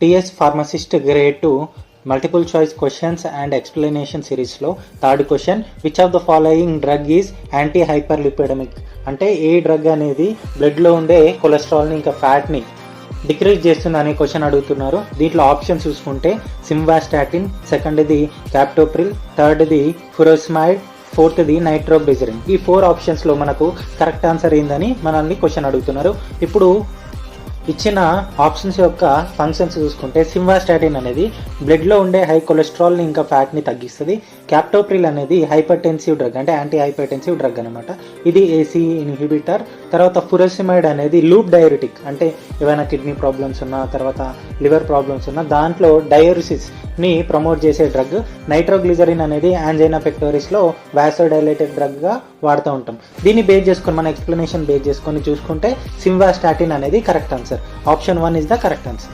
TS pharmacist grade 2 multiple choice questions and explanation సిరీస్లో third question, which of the following drug is anti hyperlipidemic? అంటే ఏ drug అనేది బ్లడ్లో ఉండే కొలెస్ట్రాల్ని ఇంకా ఫ్యాట్ని డిక్రీజ్ చేస్తుంది అనే క్వశ్చన్ అడుగుతున్నారు. దీంట్లో ఆప్షన్స్ చూసుకుంటే సిమ్వాస్టాటిన్, సెకండ్ది క్యాప్టోప్రిల్, థర్డ్ది ఫురోస్మైడ్, ఫోర్త్ది నైట్రోగ్లిజరిన్. ఈ 4 ఆప్షన్స్లో మనకు కరెక్ట్ ఆన్సర్ ఏందని మనల్ని క్వశ్చన్ అడుగుతున్నారు. ఇప్పుడు ఇచ్చిన ఆప్షన్స్ యొక్క ఫంక్షన్స్ చూసుకుంటే సిమ్వాస్టాటిన్ అనేది బ్లడ్లో ఉండే హై కొలెస్ట్రాల్ని ఇంకా ఫ్యాట్ని తగ్గిస్తుంది. క్యాప్టోప్రిల్ అనేది హైపర్టెన్సివ్ డ్రగ్, అంటే యాంటీ హైపర్టెన్సివ్ డ్రగ్ అనమాట. ఇది ఏసీ ఇన్హిబిటర్. తర్వాత ఫురోసిమైడ్ అనేది లూప్ డైయూరిటిక్, అంటే ఏమైనా కిడ్నీ ప్రాబ్లమ్స్ ఉన్నా, తర్వాత లివర్ ప్రాబ్లమ్స్ ఉన్నా దాంట్లో డయూరిసిస్ని ప్రమోట్ చేసే డ్రగ్. నైట్రోగ్లిజరిన్ అనేది యాంజైనా పెక్టోరిస్లో వాసోడైలేటెడ్ డ్రగ్గా వాడుతూ ఉంటాం. దీన్ని బేస్ చేసుకొని మన ఎక్స్ప్లెనేషన్ బేస్ చేసుకొని చూసుకుంటే సిమ్వాస్టాటిన్ అనేది correct answer. Option 1 is the correct answer.